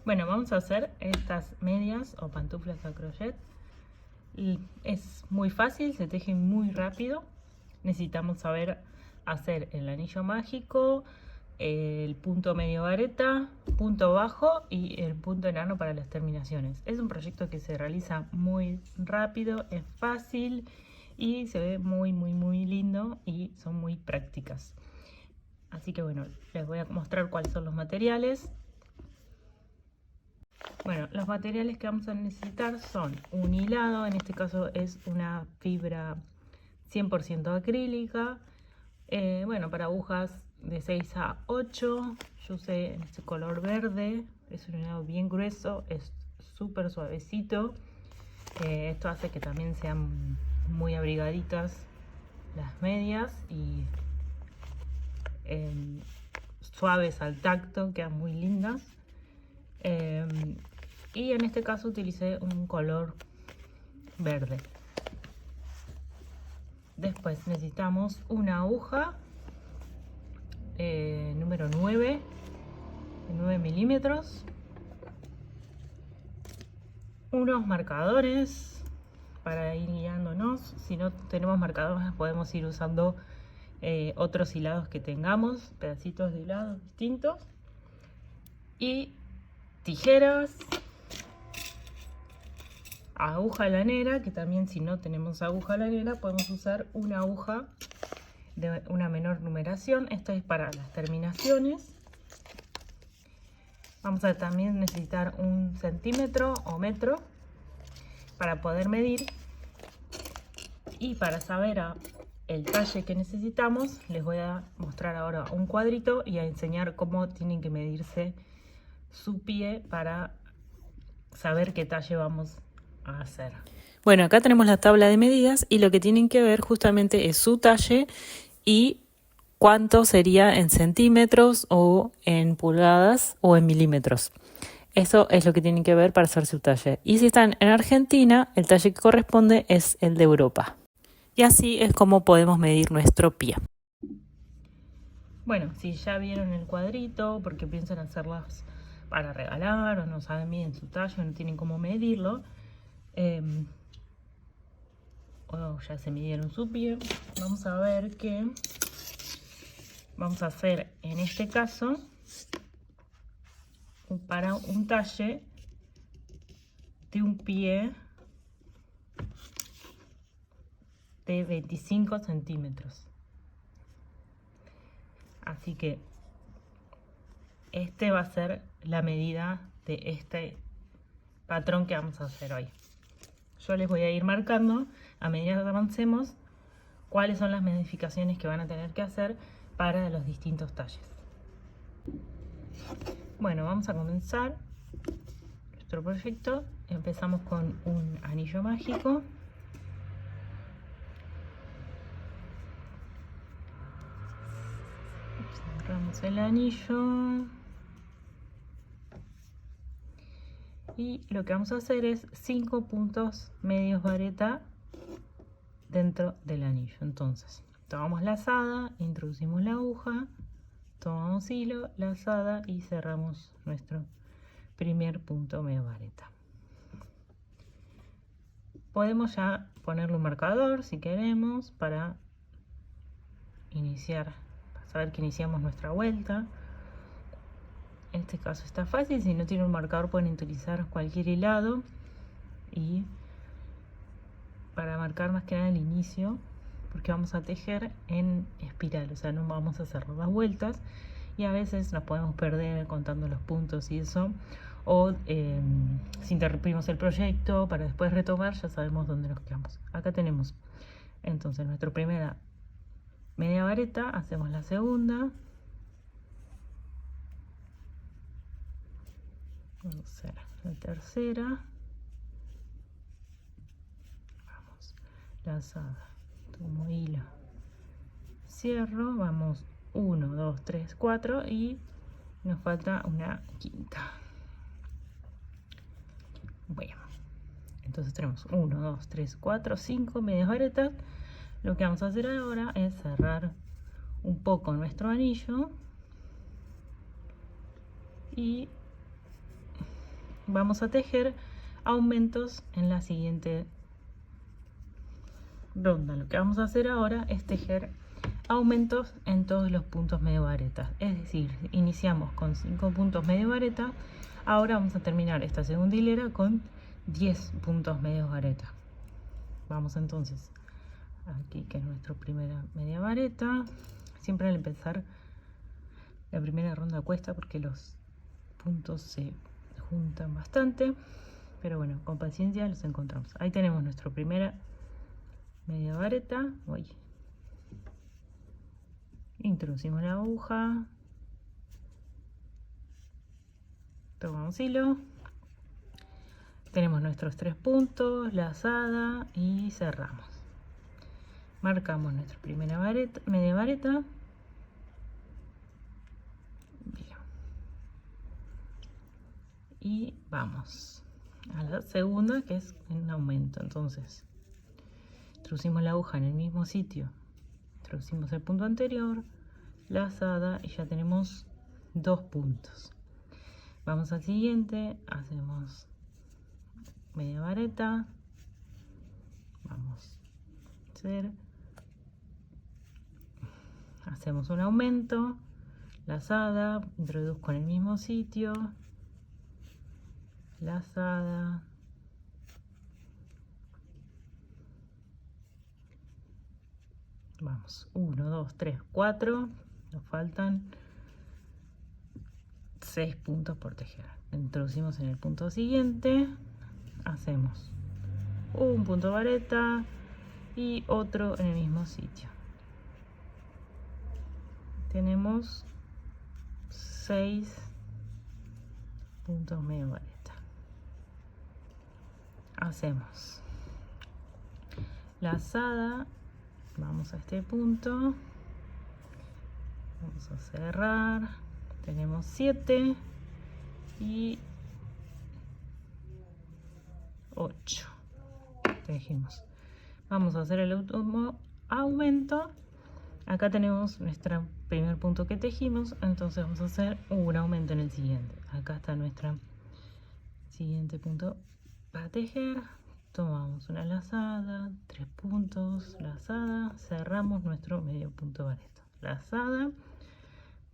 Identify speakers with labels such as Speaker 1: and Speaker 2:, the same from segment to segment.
Speaker 1: Bueno, vamos a hacer estas medias o pantuflas a crochet. Es muy fácil, se tejen muy rápido. Necesitamos saber hacer el anillo mágico, el punto medio vareta, punto bajo y el punto enano para las terminaciones. Es un proyecto que se realiza muy rápido, es fácil y se ve muy lindo y son muy prácticas. Así que bueno, les voy a mostrar cuáles son los materiales. Bueno, los materiales que vamos a necesitar son un hilado, en este caso es una fibra 100% acrílica. Bueno, para agujas de 6 a 8, yo usé en este color verde, es un hilado bien grueso, es súper suavecito. Esto hace que también sean muy abrigaditas las medias y suaves al tacto, quedan muy lindas. Y en este caso utilicé un color verde. Después necesitamos una aguja número 9 de 9 milímetros, unos marcadores para ir guiándonos. Si no tenemos marcadores podemos ir usando otros hilados que tengamos, pedacitos de hilados distintos, y tijeras, aguja lanera, que también si no tenemos aguja lanera podemos usar una aguja de una menor numeración. Esto es para las terminaciones. Vamos a también necesitar un centímetro o metro para poder medir, y para saber el talle que necesitamos les voy a mostrar ahora un cuadrito y a enseñar cómo tienen que medirse su pie para saber qué talle vamos a hacer.
Speaker 2: Bueno, acá tenemos la tabla de medidas y lo que tienen que ver justamente es su talle y cuánto sería en centímetros o en pulgadas o en milímetros. Eso es lo que tienen que ver para hacer su talle. Y si están en Argentina, el talle que corresponde es el de Europa. Y así es como podemos medir nuestro pie.
Speaker 1: Bueno, si ya vieron el cuadrito porque piensan hacerlas para regalar o no saben bien su talle, no tienen cómo medirlo, o ya se midieron su pie, vamos a ver que vamos a hacer en este caso para un talle de un pie de 25 centímetros. Así que este va a ser la medida de este patrón que vamos a hacer hoy. Yo les voy a ir marcando a medida que avancemos cuáles son las modificaciones que van a tener que hacer para los distintos talles. Bueno, vamos a comenzar nuestro proyecto. Empezamos con un anillo mágico. Cerramos el anillo. Y lo que vamos a hacer es 5 puntos medios vareta dentro del anillo. Entonces, tomamos lazada, introducimos la aguja, tomamos hilo, lazada y cerramos nuestro primer punto medio vareta. Podemos ya ponerle un marcador si queremos para iniciar, para saber que iniciamos nuestra vuelta. En este caso está fácil, si no tienen un marcador pueden utilizar cualquier hilado y para marcar más que nada el inicio, porque vamos a tejer en espiral, o sea no vamos a hacer las vueltas y a veces nos podemos perder contando los puntos y eso, o si interrumpimos el proyecto para después retomar ya sabemos dónde nos quedamos. Acá tenemos entonces nuestra primera media vareta, hacemos la segunda, vamos a hacer la tercera, vamos, lazada, tomo hilo, cierro, vamos 1, 2, 3, 4 y nos falta una quinta. Bueno, entonces tenemos 1, 2, 3, 4, 5 medias varetas. Lo que vamos a hacer ahora es cerrar un poco nuestro anillo y vamos a tejer aumentos en la siguiente ronda. Lo que vamos a hacer ahora es tejer aumentos en todos los puntos medio vareta, es decir, iniciamos con 5 puntos medio vareta, ahora vamos a terminar esta segunda hilera con 10 puntos medio vareta. Vamos entonces aquí, que es nuestra primera media vareta. Siempre al empezar la primera ronda cuesta porque los puntos se juntan bastante, pero bueno, con paciencia los encontramos. Ahí tenemos nuestra primera media vareta. Introducimos la aguja, tomamos hilo, tenemos nuestros 3 puntos, lazada y cerramos. Marcamos nuestra primera vareta, media vareta. Bien. Y vamos a la segunda, que es en aumento. Entonces introducimos la aguja en el mismo sitio, introducimos el punto anterior, lazada, y ya tenemos 2 puntos. Vamos al siguiente, hacemos media vareta, vamos a hacer, hacemos un aumento, lazada, introduzco en el mismo sitio, lazada, vamos, 1, 2, 3, 4, nos faltan 6 puntos por tejer. Introducimos en el punto siguiente, hacemos un punto vareta y otro en el mismo sitio. Tenemos 6 puntos medio vareta. Hacemos lazada, vamos a este punto, vamos a cerrar, tenemos 7 y 8 tejimos. Vamos a hacer el último aumento. Acá tenemos nuestro primer punto que tejimos, entonces vamos a hacer un aumento en el siguiente. Acá está nuestro siguiente punto para tejer. Tomamos una lazada, 3 puntos, lazada, cerramos nuestro medio punto vareta, lazada,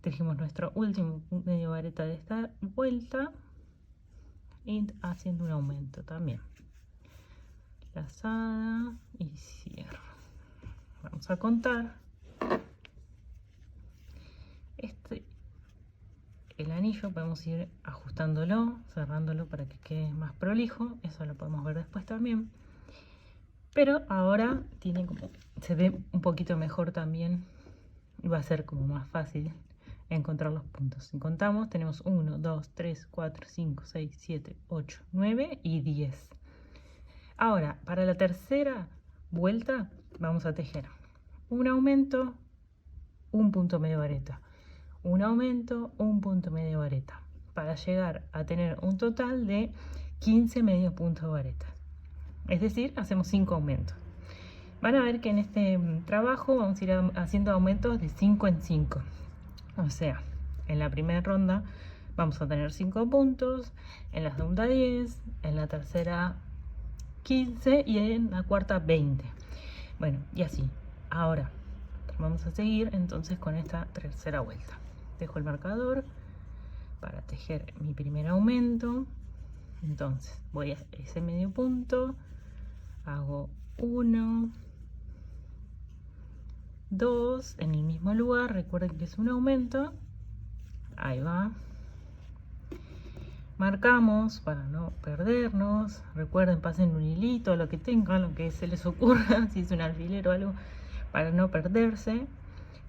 Speaker 1: tejimos nuestro último medio vareta de esta vuelta y haciendo un aumento también, lazada y cierro. Vamos a contar. El anillo podemos ir ajustándolo, cerrándolo para que quede más prolijo, eso lo podemos ver después también, pero ahora tiene como, se ve un poquito mejor también y va a ser como más fácil encontrar los puntos. Si contamos, tenemos 1, 2, 3, 4, 5, 6, 7, 8, 9 y 10. Ahora, para la tercera vuelta vamos a tejer un aumento, un punto medio vareta, un aumento, un punto medio vareta, para llegar a tener un total de 15 medios puntos vareta. Es decir, hacemos 5 aumentos. Van a ver que en este trabajo vamos a ir haciendo aumentos de 5 en 5. O sea, en la primera ronda vamos a tener 5 puntos, en la segunda 10, en la tercera 15 y en la cuarta 20. Bueno, y así. Ahora vamos a seguir entonces con esta tercera vuelta. Dejo el marcador para tejer mi primer aumento. Entonces voy a ese medio punto, hago 1, 2 en el mismo lugar, recuerden que es un aumento, ahí va, marcamos para no perdernos, recuerden, pasen un hilito, lo que tengan, lo que se les ocurra, si es un alfiler o algo, para no perderse.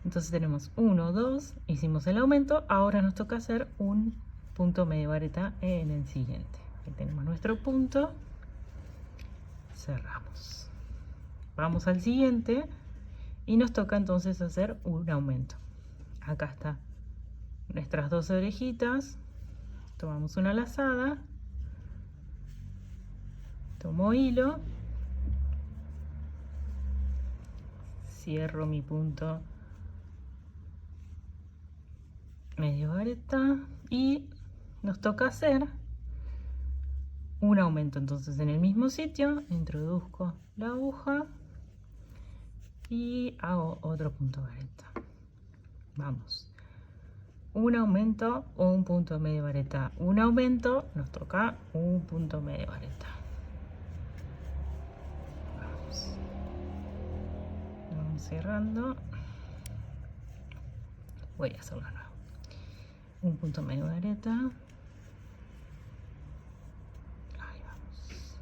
Speaker 1: Entonces tenemos 1, 2, hicimos el aumento, ahora nos toca hacer un punto medio vareta en el siguiente. Aquí tenemos nuestro punto, cerramos. Vamos al siguiente y nos toca entonces hacer un aumento. Acá está nuestras 2 orejitas, tomamos una lazada, tomo hilo, cierro mi punto medio vareta y nos toca hacer un aumento. Entonces en el mismo sitio introduzco la aguja y hago otro punto vareta. Vamos, un aumento o un punto medio vareta. Un aumento, nos toca un punto medio vareta. Vamos cerrando. Voy a hacerlo de nuevo. Un punto medio vareta. Ahí vamos.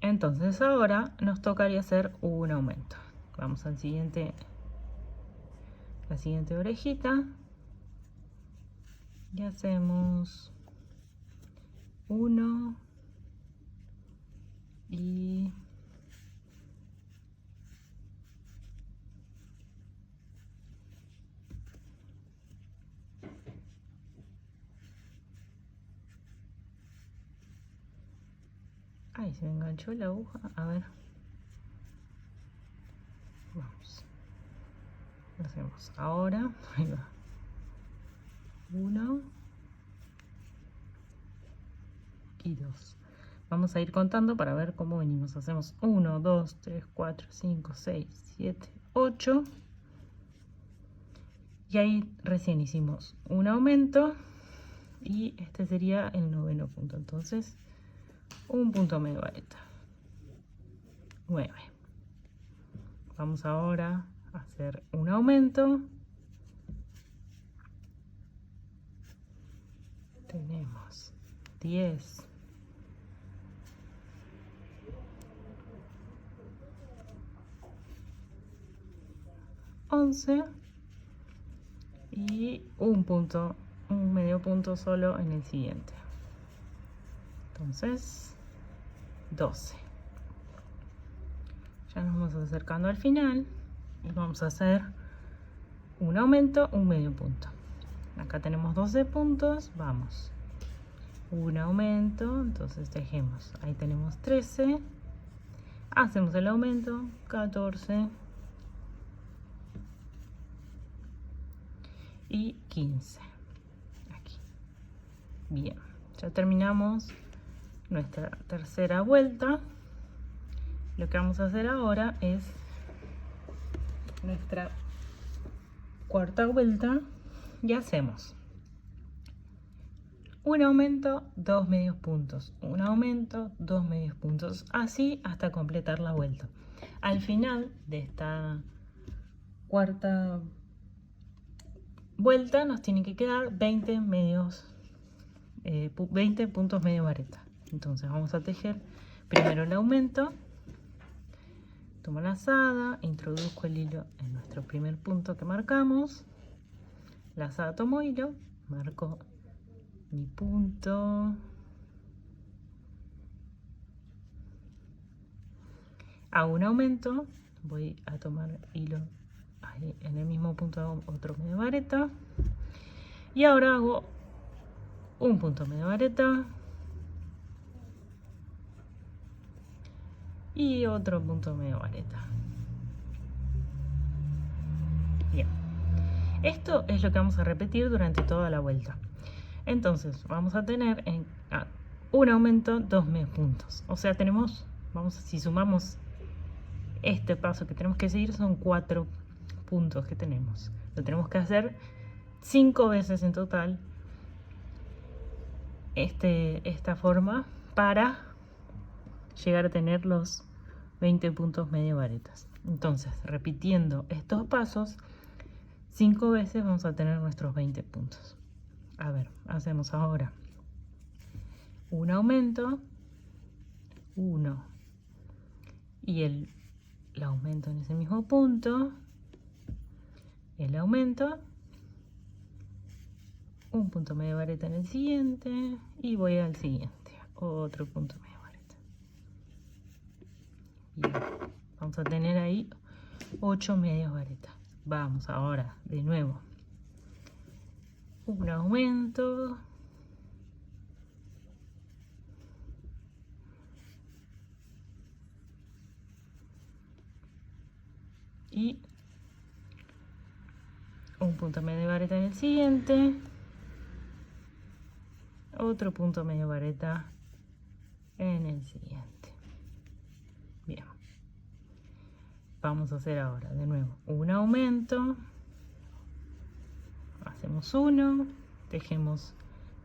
Speaker 1: Entonces ahora nos tocaría hacer un aumento. Vamos al siguiente, la siguiente orejita y hacemos uno y ay, se me enganchó la aguja. A ver, vamos, lo hacemos ahora. Ahí va, uno y dos. Vamos a ir contando para ver cómo venimos. Hacemos 1, 2, 3, 4, 5, 6, 7, 8. Y ahí recién hicimos un aumento. Y este sería el noveno punto. Entonces, un punto medio vareta. 9. Vamos ahora a hacer un aumento. Tenemos 10. 11 y un punto, un medio punto solo en el siguiente. Entonces 12. Ya nos vamos acercando al final y vamos a hacer un aumento, un medio punto. Acá tenemos 12 puntos, vamos, un aumento, entonces tejemos, ahí tenemos 13, hacemos el aumento, 14 y 15 aquí. Bien, ya terminamos nuestra tercera vuelta. Lo que vamos a hacer ahora es nuestra cuarta vuelta y hacemos un aumento, dos medios puntos, un aumento, dos medios puntos, así hasta completar la vuelta. Al final de esta cuarta vuelta nos tienen que quedar 20 medios, 20 puntos medio vareta. Entonces vamos a tejer primero el aumento, tomo la lazada, introduzco el hilo en nuestro primer punto que marcamos, lazada, tomo hilo, marco mi punto, hago un aumento, voy a tomar hilo ahí en el mismo punto, hago otro medio vareta y ahora hago un punto medio vareta y otro punto medio vareta. Bien, esto es lo que vamos a repetir durante toda la vuelta. Entonces vamos a tener un aumento, dos medios puntos, o sea tenemos, si sumamos este paso que tenemos que seguir, son 4 puntos que tenemos. Lo tenemos que hacer 5 veces en total esta forma para llegar a tener los 20 puntos medio varetas. Entonces, repitiendo estos pasos 5 veces vamos a tener nuestros 20 puntos. A ver, hacemos ahora un aumento, 1 y el aumento en ese mismo punto, el aumento, un punto medio vareta en el siguiente y voy al siguiente, otro punto medio vareta. Bien, vamos a tener ahí 8 medios varetas. Vamos ahora de nuevo, un aumento, y un punto medio vareta en el siguiente, otro punto medio vareta en el siguiente. Bien, vamos a hacer ahora de nuevo un aumento, hacemos uno, tejemos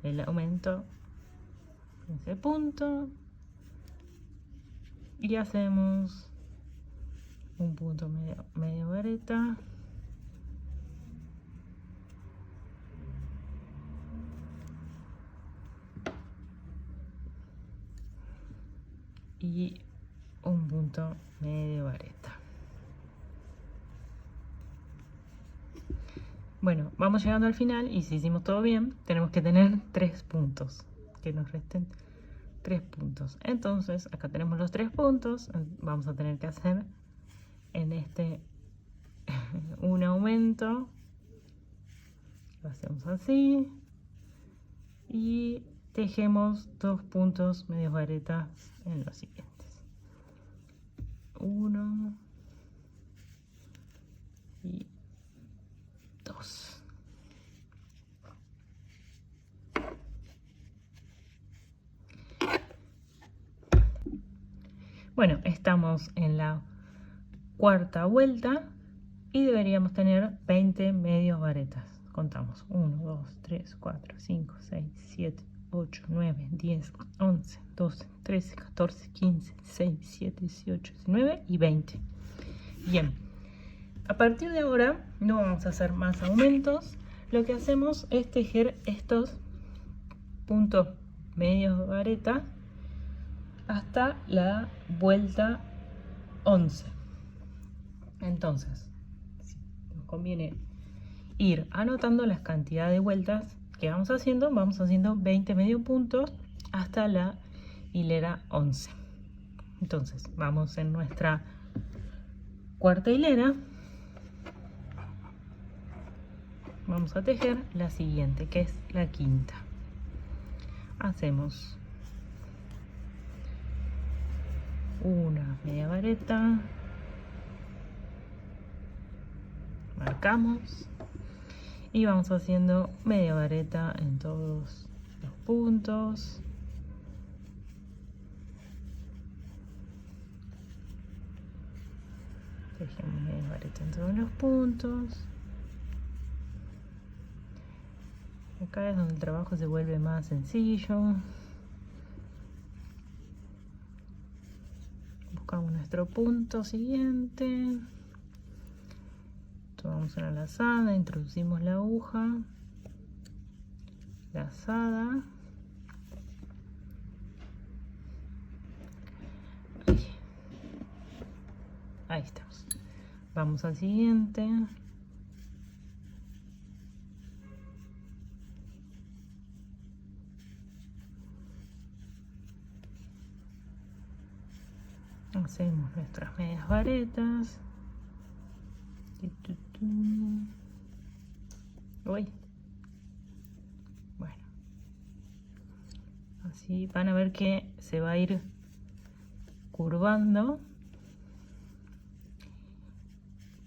Speaker 1: el aumento en ese punto y hacemos un punto medio vareta y un punto medio vareta. Bueno, vamos llegando al final y si hicimos todo bien, tenemos que tener 3 puntos, que nos resten 3 puntos. Entonces, acá tenemos los 3 puntos, vamos a tener que hacer en este un aumento, lo hacemos así y tejemos 2 puntos medios varetas en los siguientes. 1 y 2. Bueno, estamos en la cuarta vuelta y deberíamos tener 20 medios varetas. Contamos 1, 2, 3, 4, 5, 6, 7, 8, 9, 10, 11, 12, 13, 14, 15, 16, 17, 18, 19 y 20. Bien, a partir de ahora no vamos a hacer más aumentos. Lo que hacemos es tejer estos puntos medios vareta hasta la vuelta 11. Entonces, nos conviene ir anotando las cantidades de vueltas que vamos haciendo 20 medio puntos hasta la hilera 11. Entonces, vamos en nuestra cuarta hilera, vamos a tejer la siguiente, que es la quinta. Hacemos una media vareta, marcamos y vamos haciendo media vareta en todos los puntos. Tejemos media vareta en todos los puntos. Acá es donde el trabajo se vuelve más sencillo. Buscamos nuestro punto siguiente. Tomamos una lazada, introducimos la aguja, lazada, ahí estamos. Vamos al siguiente, hacemos nuestras medias varetas. Uy. Bueno, así van a ver que se va a ir curvando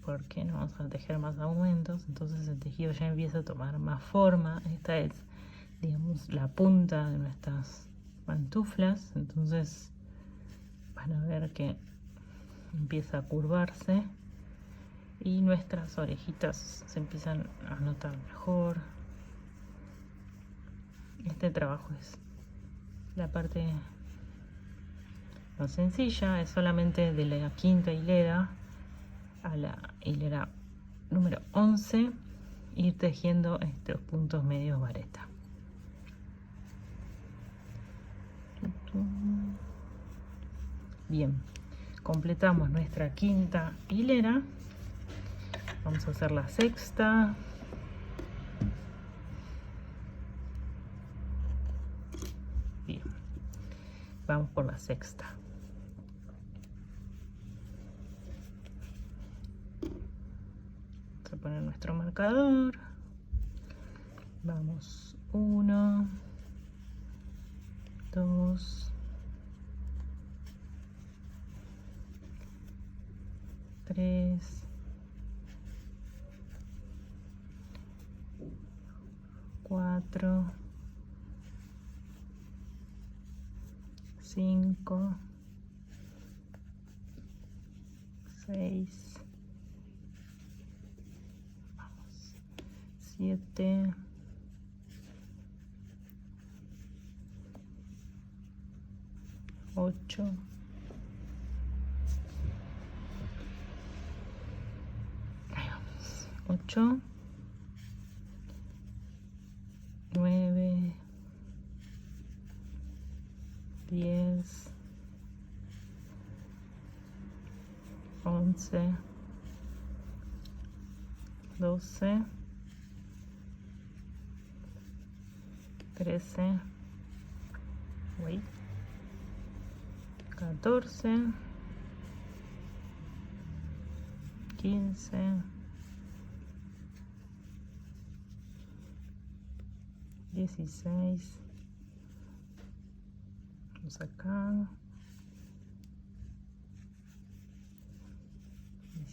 Speaker 1: porque no vamos a tejer más aumentos, entonces el tejido ya empieza a tomar más forma. Esta es, digamos, la punta de nuestras pantuflas, entonces van a ver que empieza a curvarse y nuestras orejitas se empiezan a notar mejor. Este trabajo es la parte más sencilla, es solamente de la quinta hilera a la hilera número 11 ir tejiendo estos puntos medios vareta. Bien, completamos nuestra quinta hilera. Vamos a hacer la sexta. Bien, vamos por la sexta. Vamos a poner nuestro marcador. Vamos 1, 2, 3, 4, 5, 6, 7, 8, 8, 9, 10, 11, 12, 13, 14, 15, 16, vamos acá,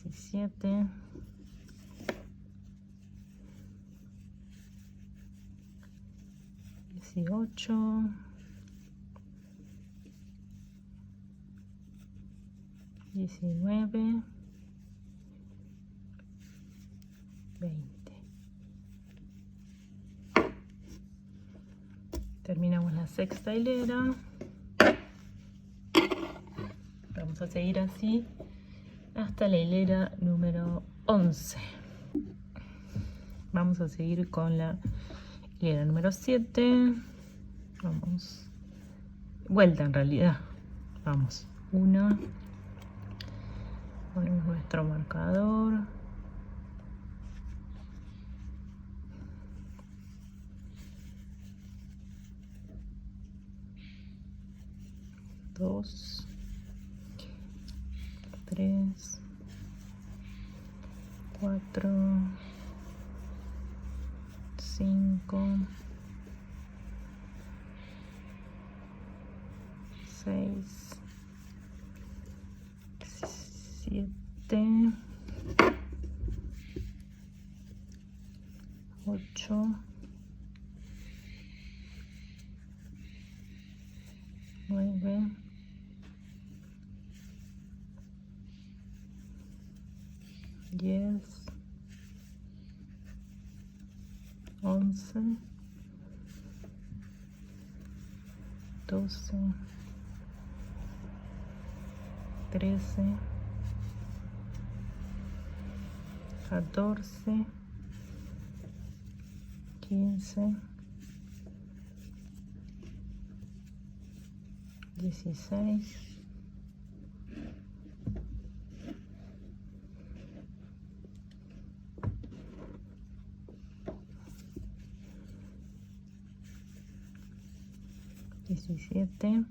Speaker 1: 17, 18, 19, 20. Terminamos la sexta hilera. Vamos a seguir así hasta la hilera número 11. Vamos a seguir con la hilera número 7. Vamos, vuelta en realidad. Vamos, 1. Ponemos nuestro marcador. 2, 3, 4, 5, 6, 7, 8, 9, 10, 11, 12, 13, 14, 15, 16, 17,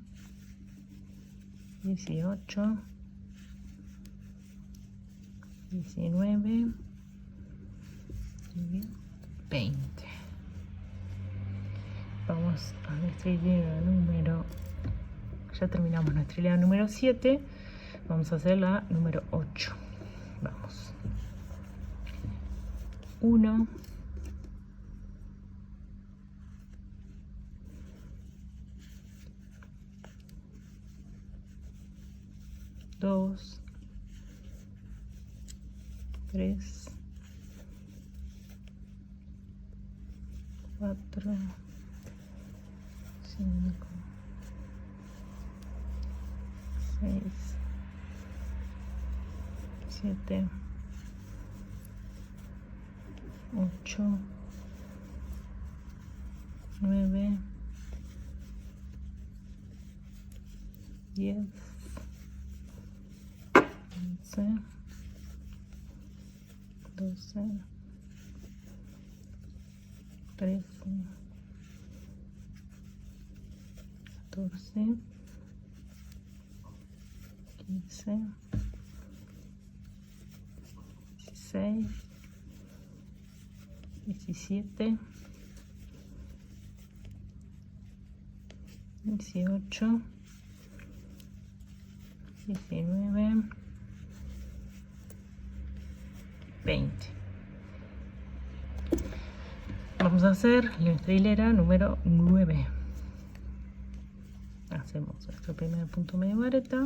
Speaker 1: 18, 19 y 20. Vamos a nuestra hilera número, ya terminamos nuestra hilera número 7, vamos a hacer la número 8. Vamos, 1, 2, 3, 4, 5, 6, 7, 8, 9, 10, 11, 12, 13, 14, 15, 16, 17, 18, 19, 20. Vamos Vamos a hacer nuestra hilera número 9. Hacemos nuestro primer punto medio vareta.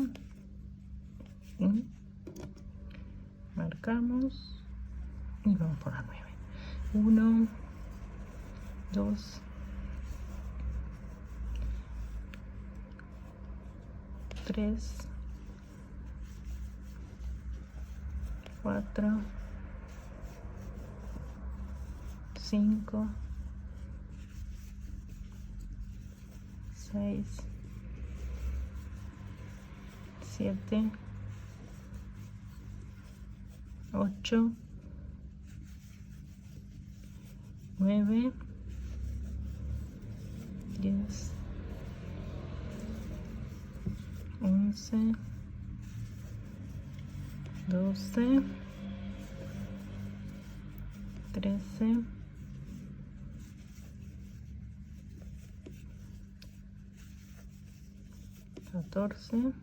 Speaker 1: Marcamos y vamos por la 9. 1, 2, 3, 4, 5, 6, 7, 8, 9, 10, 11, 12, 13, 14,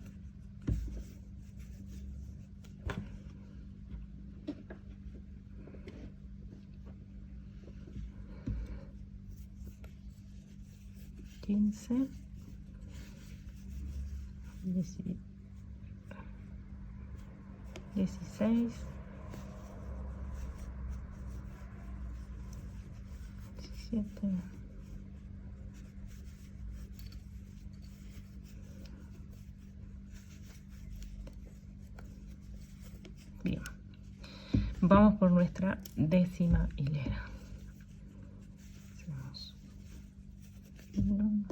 Speaker 1: 15, 16, 17, bien, vamos por nuestra 10ª hilera. Hacemos 1,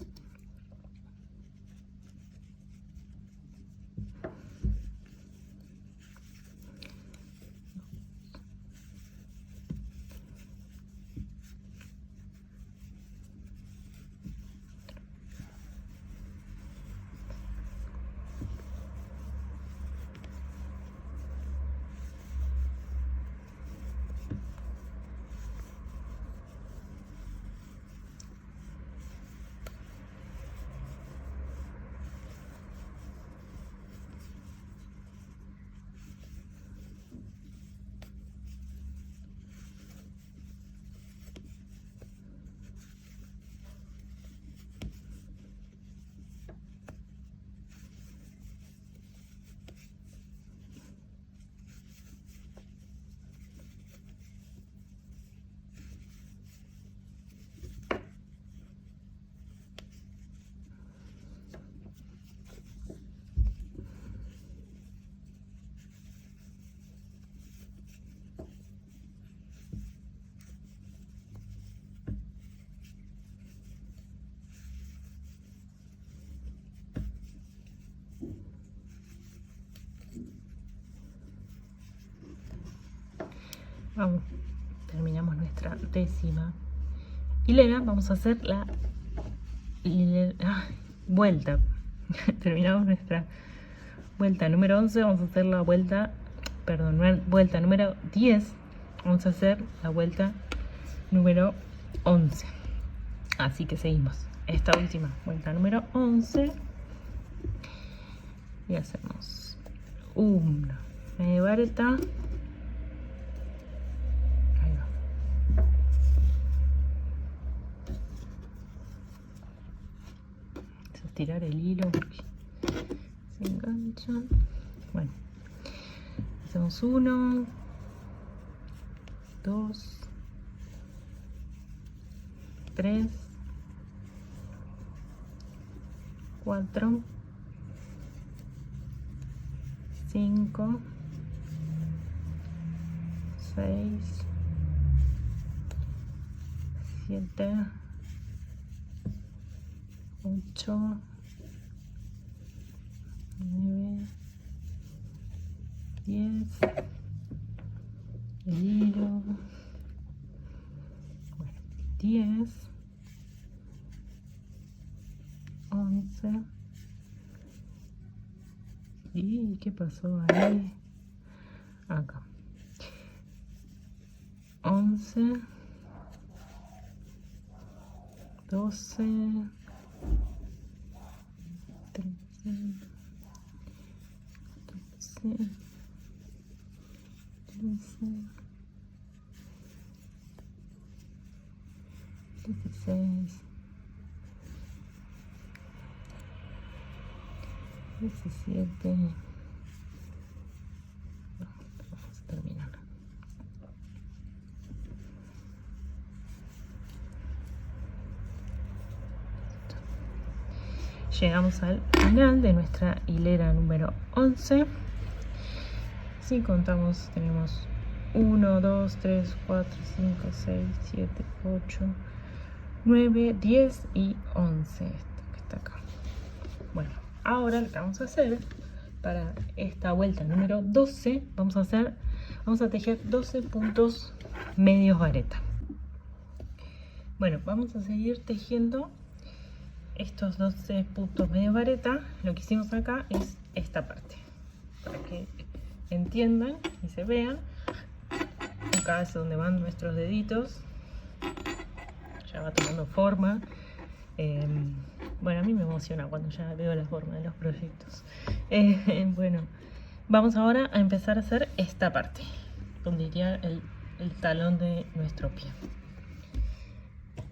Speaker 1: vamos, terminamos nuestra 10ª hilera. Vamos a hacer la vuelta. Terminamos nuestra vuelta número 11. Vamos a hacer la vuelta, perdón, vuelta número 10. Vamos a hacer la vuelta número 11. Así que seguimos esta última vuelta número 11 y hacemos una media vareta. Tirar el hilo porque se engancha. Bueno, hacemos 1, 2, 3, 4, 5, 6, 7, 8, 9, 10, el hilo, bueno, 10, 11, y ¿qué pasó ahí? Acá, 11, 12, 13, 14, 15, 16, 17. No, vamos a terminar. Llegamos al final de nuestra hilera número 11. Si contamos, tenemos 1, 2, 3, 4, 5, 6, 7, 8, 9, 10 y 11. Esto que está acá. Bueno, ahora lo que vamos a hacer para esta vuelta número 12, vamos a tejer 12 puntos medios vareta. Bueno, vamos a seguir tejiendo estos 12 puntos medios vareta. Lo que hicimos acá es esta parte, para que entiendan y se vean. Acá es donde van nuestros deditos, ya va tomando forma. Bueno, a mí me emociona cuando ya veo la forma de los proyectos. Bueno, vamos ahora a empezar a hacer esta parte, donde iría el talón de nuestro pie.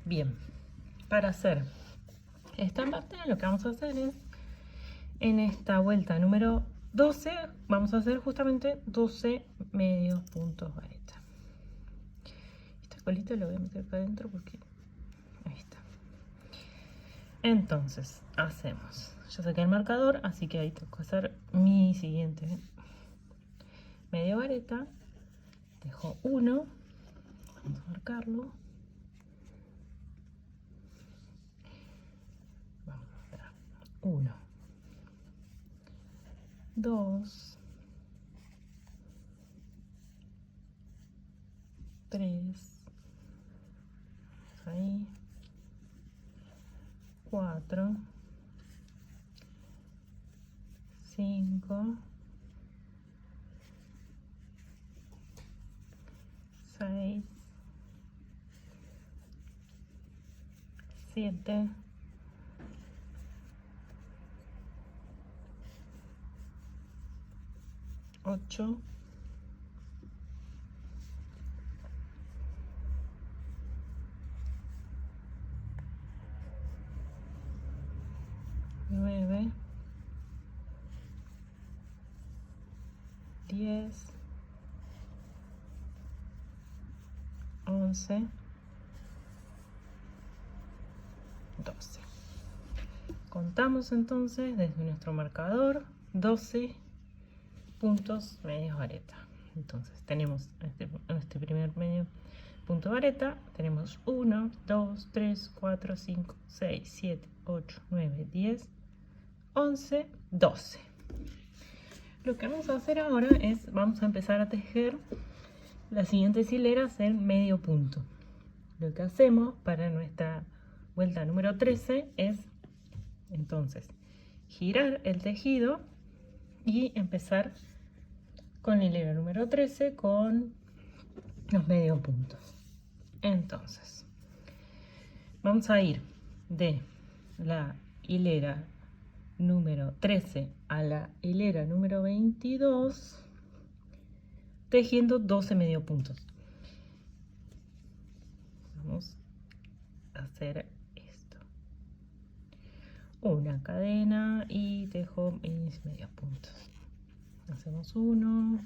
Speaker 1: Bien, para hacer esta parte lo que vamos a hacer es, en esta vuelta número 12, vamos a hacer justamente 12 medios puntos vareta. Esta colita la voy a meter acá adentro porque ahí está. Entonces, hacemos, ya saqué el marcador, así que ahí tengo que hacer mi siguiente medio vareta. Dejo 1, vamos a marcarlo. Vamos a dar 1, 2, 3, ahí, 4, 5, 6, 7, 8, 9, 10, 11, 12. Contamos entonces desde nuestro marcador 12 puntos medios vareta. Entonces tenemos este primer medio punto vareta, tenemos 1, 2, 3, 4, 5, 6, 7, 8, 9, 10, 11, 12. Lo que vamos a hacer ahora es, vamos a empezar a tejer las siguientes hileras en medio punto. Lo que hacemos para nuestra vuelta número 13 es entonces girar el tejido y empezar con la hilera número 13 con los medio puntos. Entonces vamos a ir de la hilera número 13 a la hilera número 22 tejiendo 12 medio puntos. Vamos a hacer esto, una cadena y tejo mis medios puntos. Hacemos 1,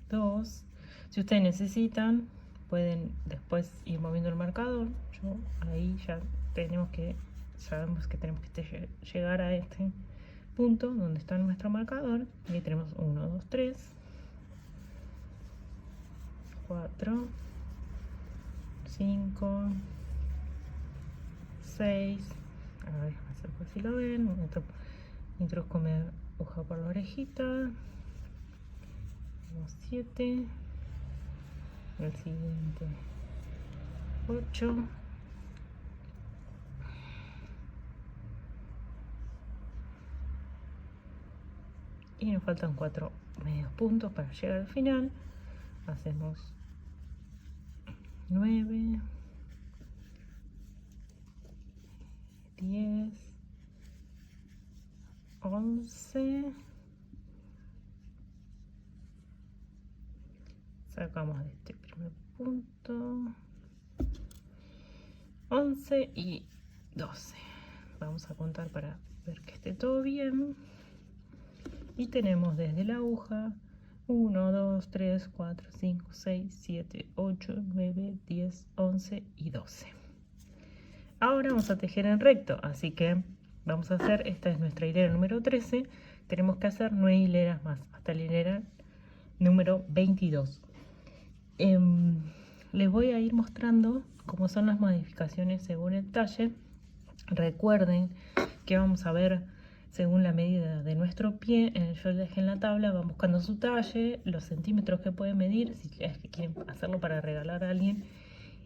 Speaker 1: 2. Si ustedes necesitan pueden después ir moviendo el marcador. Yo ahí ya sabemos que tenemos que llegar a este punto donde está nuestro marcador. Ahí tenemos 1, 2, 3, 4, 5, 6. A ver, si lo ven, introduzco mi aguja por la orejita. 7, el siguiente 8, y nos faltan 4 medios puntos para llegar al final. Hacemos 9, 10, 11, sacamos de este primer punto, 11 y 12. Vamos a contar para ver que esté todo bien. Y tenemos desde la aguja 1, 2, 3, 4, 5, 6, 7, 8, 9, 10, 11 y 12. Ahora vamos a tejer en recto, así que vamos a hacer, esta es nuestra hilera número 13, tenemos que hacer 9 hileras más, hasta la hilera número 22. Les voy a ir mostrando cómo son las modificaciones según el talle. Recuerden que vamos a ver según la medida de nuestro pie. Yo les dejé en la tabla, van buscando su talle, los centímetros que pueden medir, si es que quieren hacerlo para regalar a alguien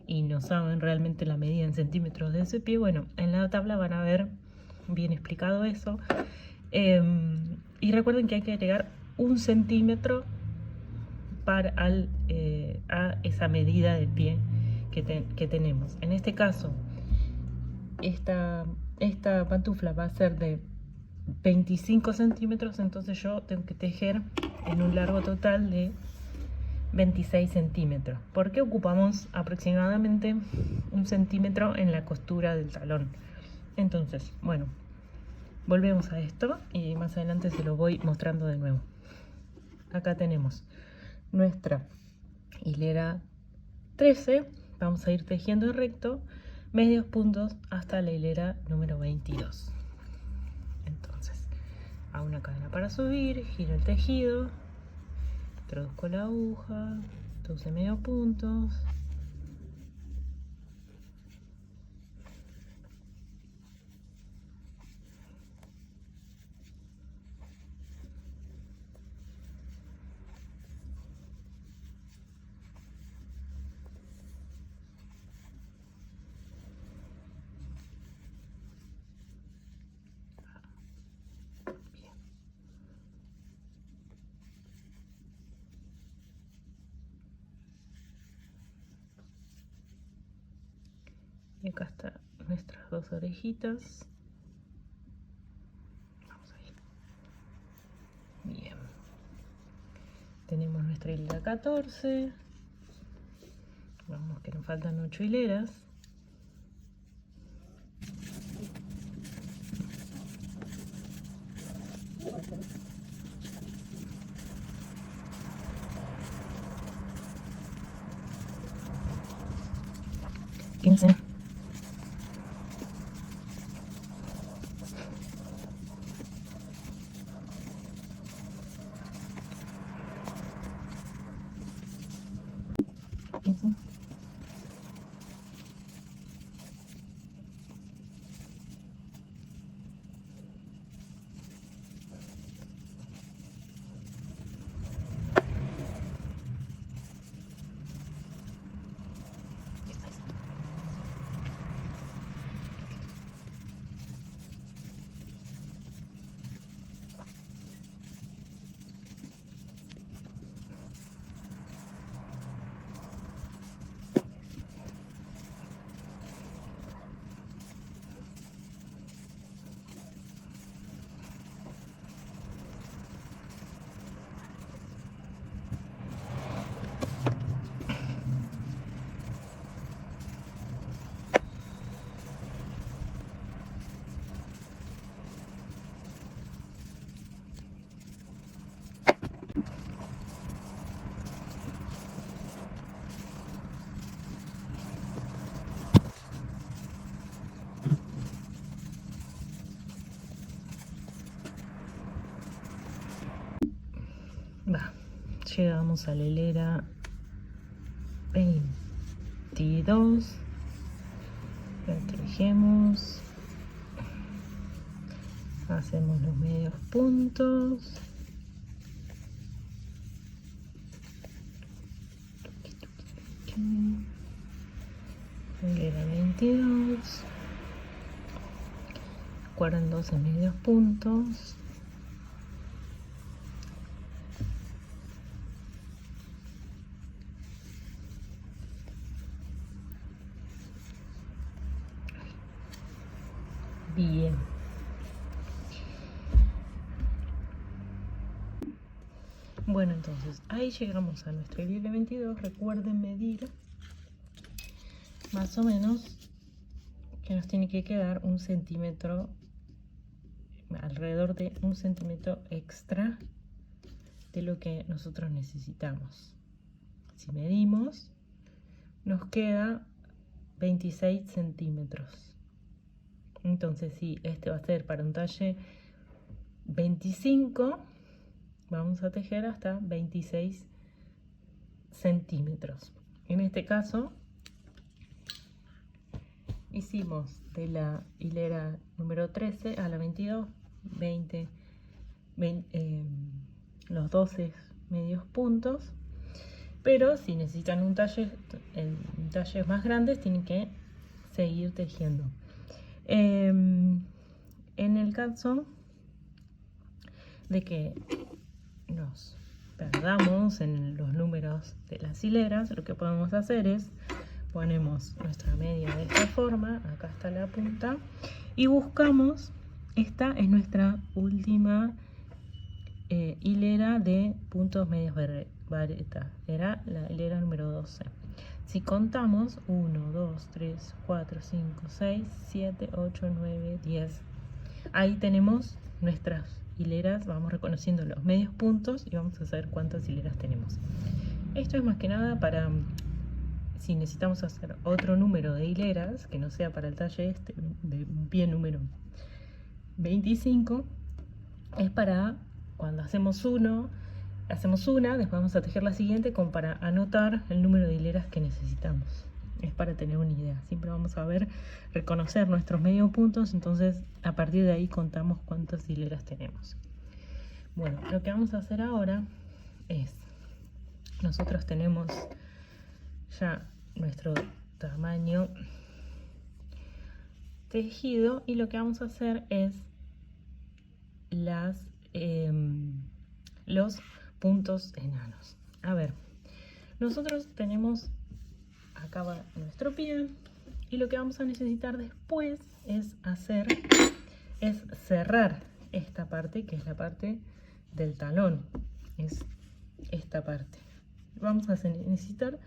Speaker 1: y no saben realmente la medida en centímetros de ese pie. Bueno, en la tabla van a ver bien explicado eso. Y recuerden que hay que agregar 1 centímetro para a esa medida del pie que tenemos. En este caso, esta pantufla va a ser de 25 centímetros, entonces yo tengo que tejer en un largo total de 26 centímetros, porque ocupamos aproximadamente 1 centímetro en la costura del talón. Entonces, bueno, volvemos a esto y más adelante se lo voy mostrando de nuevo. Acá tenemos nuestra hilera 13, vamos a ir tejiendo recto medios puntos hasta la hilera número 22. Entonces, hago una cadena para subir, giro el tejido, introduzco la aguja, 12 medios puntos, y acá están nuestras 2 orejitas. Vamos a ir. Bien, tenemos nuestra hilera 14. Vamos, que nos faltan 8 hileras. Quince. Llegamos a la hilera 22, la tejemos, hacemos los medios puntos, hilera 22, recuerden 12 medios puntos. Bien. Bueno, entonces ahí llegamos a nuestra hilera 22. Recuerden medir más o menos que nos tiene que quedar 1 centímetro, alrededor de 1 centímetro extra de lo que nosotros necesitamos. Si medimos, nos queda 26 centímetros. Entonces, si este va a ser para un talle 25, vamos a tejer hasta 26 centímetros. En este caso, hicimos de la hilera número 13 a la 22, 20, los 12 medios puntos. Pero si necesitan un talle, talles más grandes, tienen que seguir tejiendo. En el caso de que nos perdamos en los números de las hileras, lo que podemos hacer es ponemos nuestra media de esta forma, acá está la punta, y buscamos, esta es nuestra última hilera de puntos medios vareta, era la hilera número 12. Si contamos 1, 2, 3, 4, 5, 6, 7, 8, 9, 10, ahí tenemos nuestras hileras, vamos reconociendo los medios puntos y vamos a saber cuántas hileras tenemos. Esto es más que nada para si necesitamos hacer otro número de hileras que no sea para el talle este de pie número 25, es para cuando hacemos una, después vamos a tejer la siguiente como para anotar el número de hileras que necesitamos. Es para tener una idea. Siempre vamos a reconocer nuestros medio puntos, entonces a partir de ahí contamos cuántas hileras tenemos. Bueno, lo que vamos a hacer ahora es, nosotros tenemos ya nuestro tamaño tejido y lo que vamos a hacer es los puntos enanos. A ver, nosotros tenemos acá va nuestro pie y lo que vamos a necesitar después es cerrar esta parte, que es la parte del talón, es esta parte. Vamos a necesitar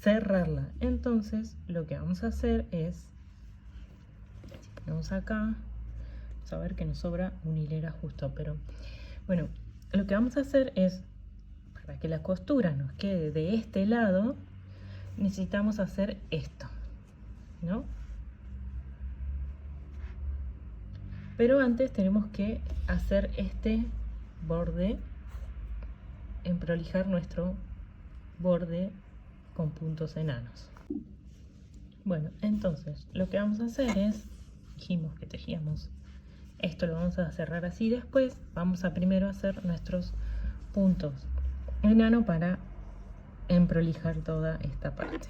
Speaker 1: cerrarla. Entonces lo que vamos a hacer es, si ponemos acá, vamos a ver que nos sobra una hilera justo, pero bueno, lo que vamos a hacer es, para que la costura nos quede de este lado, necesitamos hacer esto, ¿no? Pero antes tenemos que hacer este borde, prolijar nuestro borde con puntos enanos. Bueno, entonces lo que vamos a hacer es, dijimos que tejíamos, esto lo vamos a cerrar así, después vamos a primero hacer nuestros puntos enanos para prolijar toda esta parte.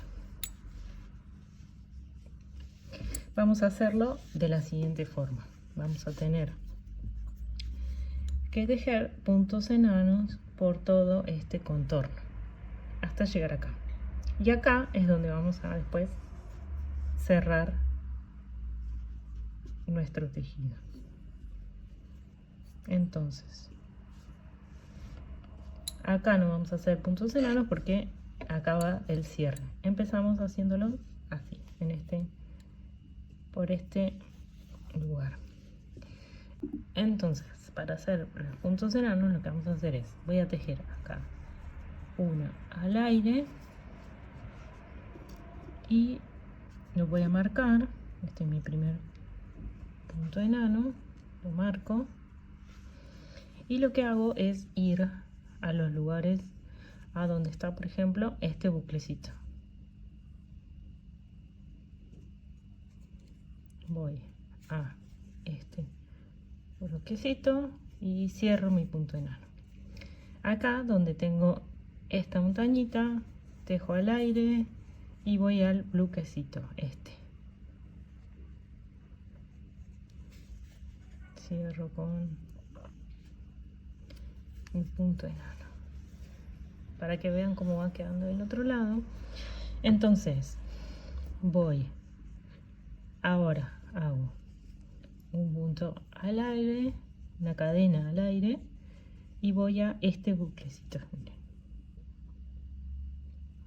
Speaker 1: Vamos a hacerlo de la siguiente forma. Vamos a tener que tejer puntos enanos por todo este contorno hasta llegar acá. Y acá es donde vamos a después cerrar nuestro tejido. Entonces, acá no vamos a hacer puntos enanos porque acá va el cierre. Empezamos haciéndolo así, por este lugar. Entonces, para hacer los puntos enanos, lo que vamos a hacer es, voy a tejer acá una al aire y lo voy a marcar. Este es mi primer punto enano, lo marco y lo que hago es ir a los lugares a donde está, por ejemplo, este buclecito. Voy a este bloquecito y cierro mi punto enano. Acá donde tengo esta montañita, tejo al aire y voy al bloquecito este. Cierro con mi punto enano para que vean cómo va quedando del otro lado. Entonces voy, ahora hago un punto al aire, una cadena al aire y voy a este buclecito. Miren.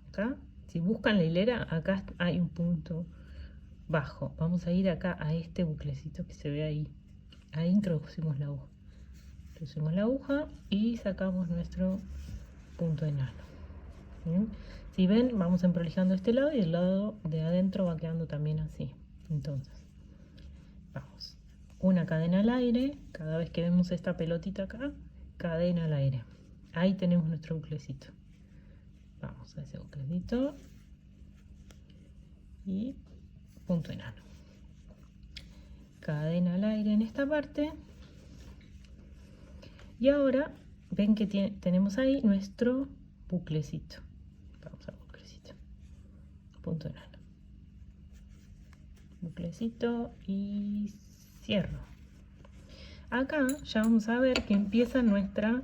Speaker 1: Acá, si buscan la hilera, acá hay un punto bajo. Vamos a ir acá a este buclecito que se ve ahí. Ahí introducimos la aguja. Introducimos la aguja y sacamos nuestro punto enano. ¿Bien? Si ven, vamos emprolijando este lado y el lado de adentro va quedando también así. Entonces, vamos. Una cadena al aire. Cada vez que vemos esta pelotita acá, cadena al aire. Ahí tenemos nuestro buclecito. Vamos a ese buclecito y punto enano. Cadena al aire en esta parte. Y ahora ven que tenemos ahí nuestro buclecito. Vamos al buclecito. Punto enano. Buclecito y cierro. Acá ya vamos a ver que empieza nuestra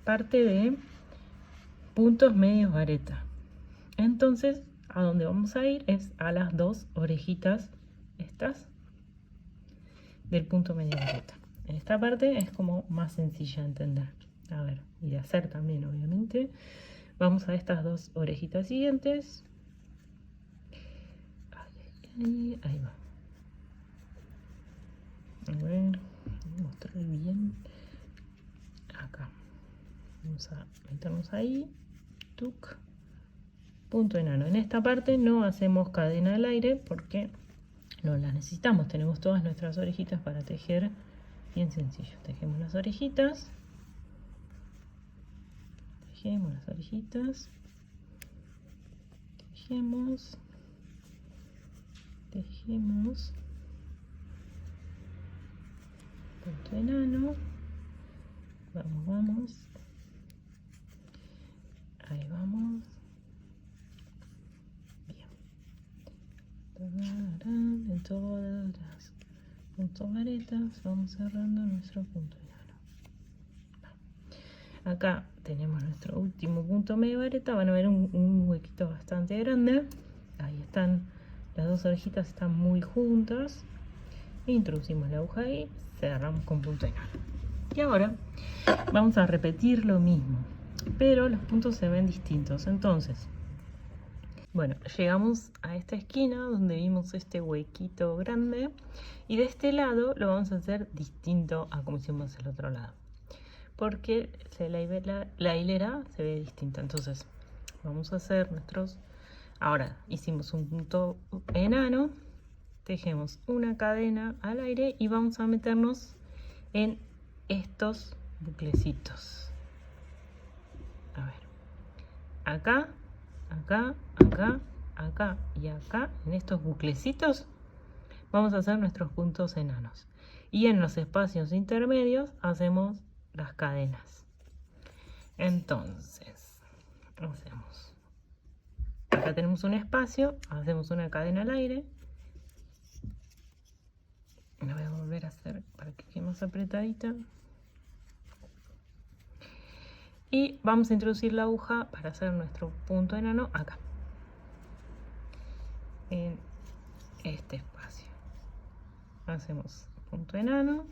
Speaker 1: parte de puntos medios vareta. Entonces, a donde vamos a ir es a las dos orejitas estas del punto medio vareta. En esta parte es como más sencilla de entender. A ver, y de hacer también, obviamente. Vamos a estas dos orejitas siguientes. Ahí va. A ver, mostrar bien. Acá. Vamos a meternos ahí. Tuc. Punto enano. En esta parte no hacemos cadena al aire porque no las necesitamos. Tenemos todas nuestras orejitas para tejer. Bien sencillo. Tejemos las orejitas. Tejemos las orejitas. Tejemos. Tejemos. Punto enano. Vamos, vamos. Ahí vamos. Bien. En todas las puntos varetas vamos cerrando nuestro punto enano. Acá tenemos nuestro último punto medio vareta. Van a ver un huequito bastante grande. Ahí están, las dos orejitas están muy juntas. Introducimos la aguja ahí, cerramos con punto enano. Y ahora vamos a repetir lo mismo, pero los puntos se ven distintos. Entonces, bueno, llegamos a esta esquina donde vimos este huequito grande y de este lado lo vamos a hacer distinto a como hicimos el otro lado, porque la hilera se ve distinta. Entonces vamos a hacer nuestros, ahora hicimos un punto enano, tejemos una cadena al aire y vamos a meternos en estos buclecitos. A ver, acá, acá, acá, acá y acá, en estos buclecitos vamos a hacer nuestros puntos enanos y en los espacios intermedios hacemos las cadenas. Entonces hacemos, acá tenemos un espacio, hacemos una cadena al aire. La voy a volver a hacer para que quede más apretadita. Y vamos a introducir la aguja para hacer nuestro punto enano acá, en este espacio. Hacemos punto enano.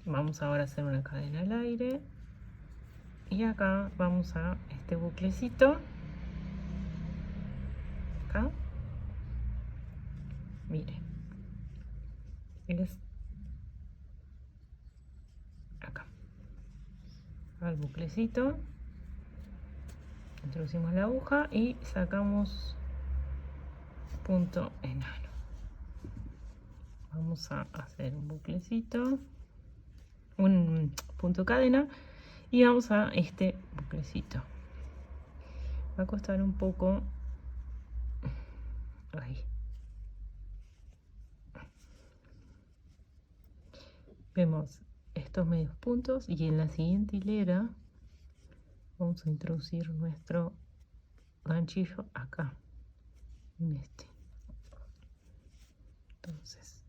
Speaker 1: Vamos ahora a hacer una cadena al aire. Y acá vamos a este buclecito. Acá. Miren. Es acá. Al buclecito. Introducimos la aguja y sacamos punto enano. Vamos a hacer un buclecito, un punto cadena y vamos a este buclecito. Va a costar un poco ahí. Vemos estos medios puntos y en la siguiente hilera vamos a introducir nuestro ganchillo acá, en este. Entonces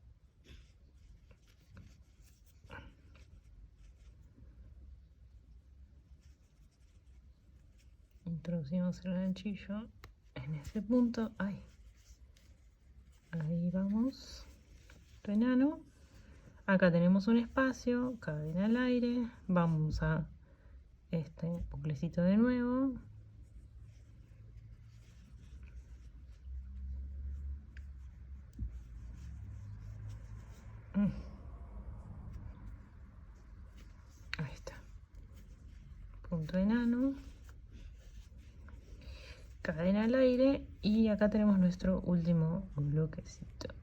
Speaker 1: introducimos el ganchillo en ese punto. Ahí vamos, enano. Acá tenemos un espacio, cadena al aire, vamos a este buclecito de nuevo, Ahí está. Punto enano. Cadena al aire. Y acá tenemos nuestro último bloquecito.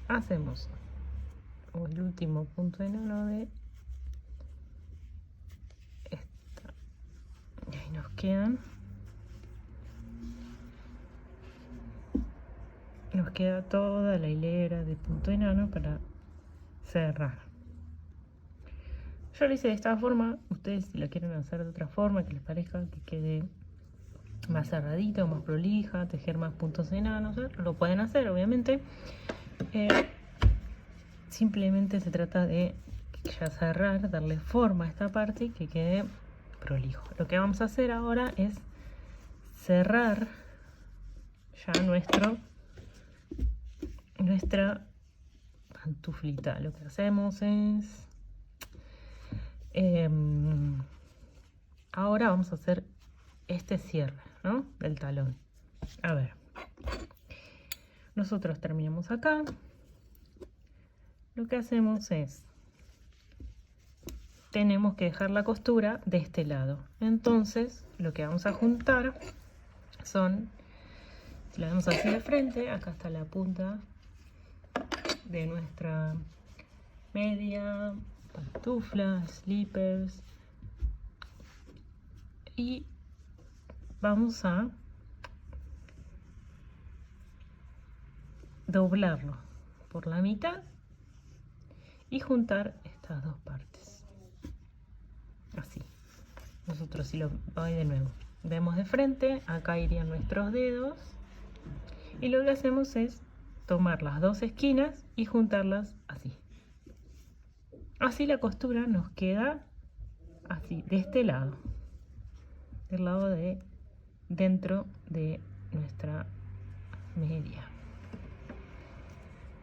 Speaker 1: Hacemos el último punto enano de esta. Y ahí nos quedan. Nos queda toda la hilera de punto enano para cerrar. Yo lo hice de esta forma. Ustedes, si la quieren hacer de otra forma, que les parezca que quede más cerradita o más prolija, tejer más puntos enanos, lo pueden hacer, obviamente. Simplemente se trata de ya cerrar, darle forma a esta parte y que quede prolijo. Lo que vamos a hacer ahora es cerrar ya nuestra pantuflita. Lo que hacemos es ahora vamos a hacer este cierre, ¿no? Del talón. A ver, nosotros terminamos acá. Lo que hacemos es, tenemos que dejar la costura de este lado. Entonces lo que vamos a juntar son, si la vemos así de frente, acá está la punta de nuestra media, pantufla, slippers, y vamos a doblarlo por la mitad y juntar estas dos partes así. Nosotros, si lo voy de nuevo, vemos de frente, acá irían nuestros dedos y lo que hacemos es tomar las dos esquinas y juntarlas así. Así la costura nos queda así, de este lado, del lado de dentro de nuestra media.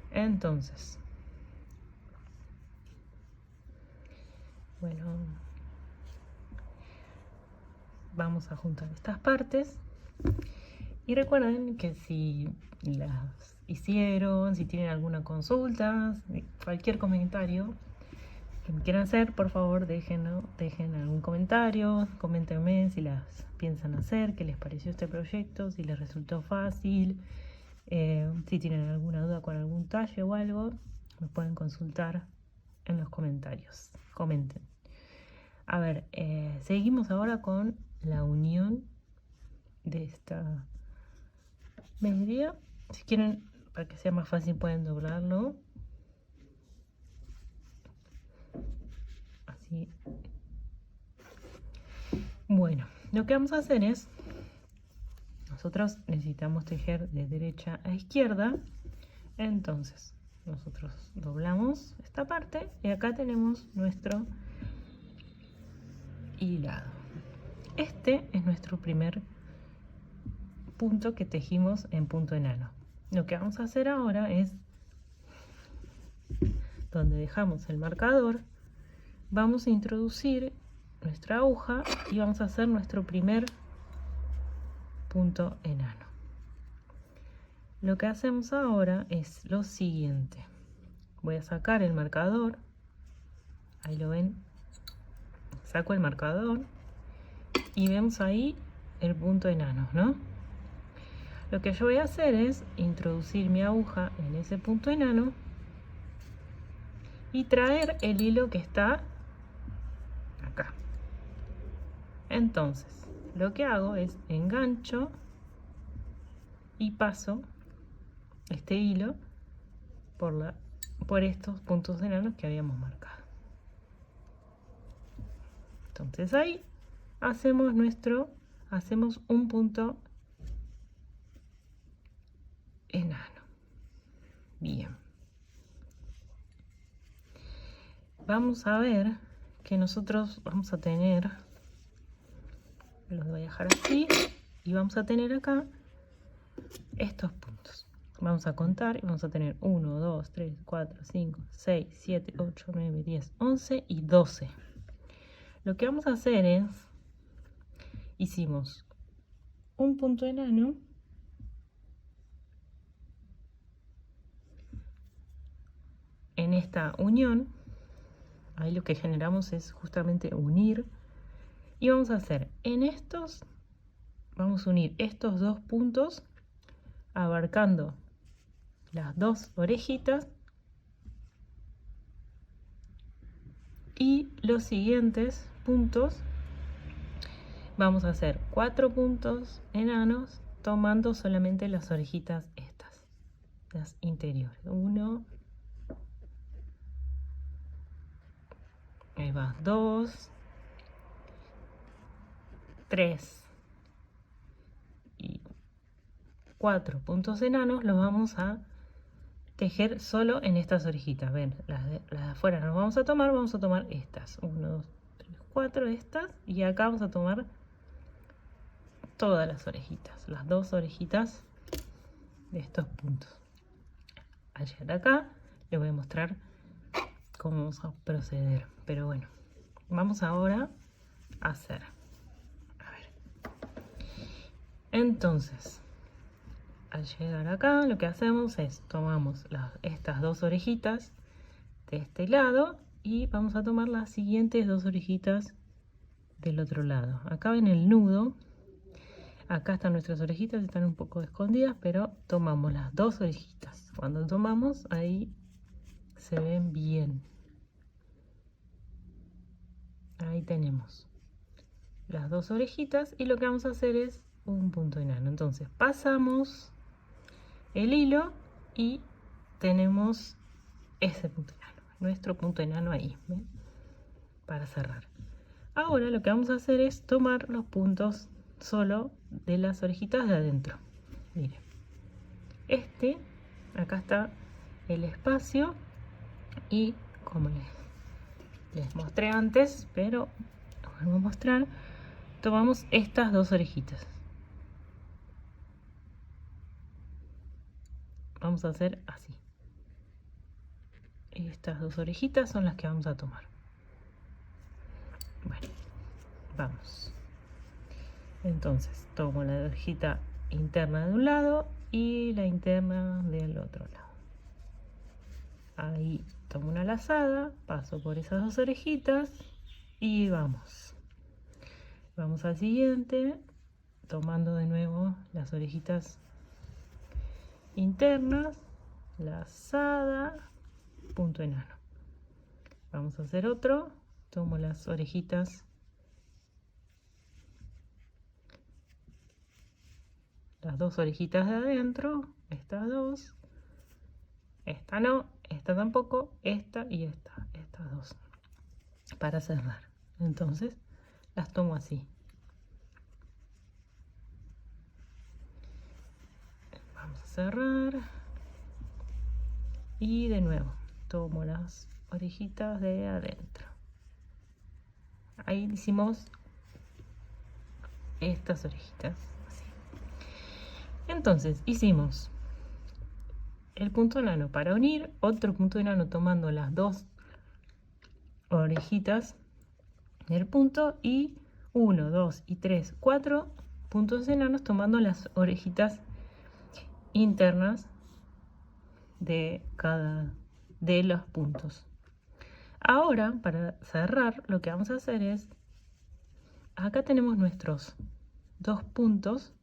Speaker 1: Entonces, bueno, vamos a juntar estas partes y recuerden que si las hicieron, si tienen alguna consulta, cualquier comentario que me quieran hacer, por favor dejen algún comentario, coméntenme si las piensan hacer, qué les pareció este proyecto, si les resultó fácil, si tienen alguna duda con algún talle o algo, me pueden consultar en los comentarios, comenten. A ver, seguimos ahora con la unión de esta media. Si quieren, para que sea más fácil, pueden doblarlo así. Bueno, lo que vamos a hacer es, nosotros necesitamos tejer de derecha a izquierda. Entonces nosotros doblamos esta parte y acá tenemos nuestro hilado. Este es nuestro primer punto que tejimos en punto enano. Lo que vamos a hacer ahora es, donde dejamos el marcador, vamos a introducir nuestra aguja y vamos a hacer nuestro primer punto enano. Lo que hacemos ahora es lo siguiente. Voy a sacar el marcador, ahí lo ven, saco el marcador y vemos ahí el punto enano, ¿no? Lo que yo voy a hacer es introducir mi aguja en ese punto enano y traer el hilo que está acá. Entonces lo que hago es engancho y paso este hilo por estos puntos enanos que habíamos marcado. Entonces ahí hacemos un punto enano. Bien. Vamos a ver que nosotros vamos a tener, los voy a dejar así, y vamos a tener acá estos puntos. Vamos a contar y vamos a tener 1, 2, 3, 4, 5, 6, 7, 8, 9, 10, 11 y 12. Lo que vamos a hacer es, hicimos un punto enano esta unión, ahí lo que generamos es justamente unir. Y vamos a hacer en estos, vamos a unir estos dos puntos abarcando las dos orejitas. Y los siguientes puntos vamos a hacer 4 puntos enanos tomando solamente las orejitas estas, las interiores. 1, ahí va, 2, 3 y 4 puntos enanos los vamos a tejer solo en estas orejitas. Ven, las de afuera nos vamos a tomar estas. 1, 2, 3, 4 estas. Y acá vamos a tomar todas las orejitas, las dos orejitas de estos puntos. Al llegar acá les voy a mostrar cómo vamos a proceder. Pero bueno, vamos ahora a hacer. A ver. Entonces, al llegar acá lo que hacemos es tomamos estas dos orejitas de este lado y vamos a tomar las siguientes dos orejitas del otro lado. Acá ven el nudo, acá están nuestras orejitas, están un poco escondidas, pero tomamos las dos orejitas. Cuando tomamos ahí se ven bien, ahí tenemos las dos orejitas y lo que vamos a hacer es un punto enano. Entonces pasamos el hilo y tenemos ese punto enano, nuestro punto enano ahí, ¿ven? Para cerrar. Ahora lo que vamos a hacer es tomar los puntos solo de las orejitas de adentro. Miren, acá está el espacio y como les mostré antes, pero lo vuelvo a mostrar, tomamos estas dos orejitas. Vamos a hacer así. Estas dos orejitas son las que vamos a tomar. Bueno, vamos. Entonces tomo la orejita interna de un lado y la interna del otro lado. Ahí tomo una lazada, paso por esas dos orejitas y vamos. Vamos al siguiente, tomando de nuevo las orejitas internas, lazada, punto enano. Vamos a hacer otro, tomo las orejitas, las dos orejitas de adentro, estas dos, esta no, esta tampoco, esta y estas dos, para cerrar. Entonces las tomo así. Vamos a cerrar y de nuevo tomo las orejitas de adentro. Ahí hicimos estas orejitas así. Entonces hicimos el punto enano para unir, otro punto enano tomando las dos orejitas del punto y 1, 2 y 3, 4 puntos enanos tomando las orejitas internas de cada de los puntos. Ahora para cerrar lo que vamos a hacer es, acá tenemos nuestros dos puntos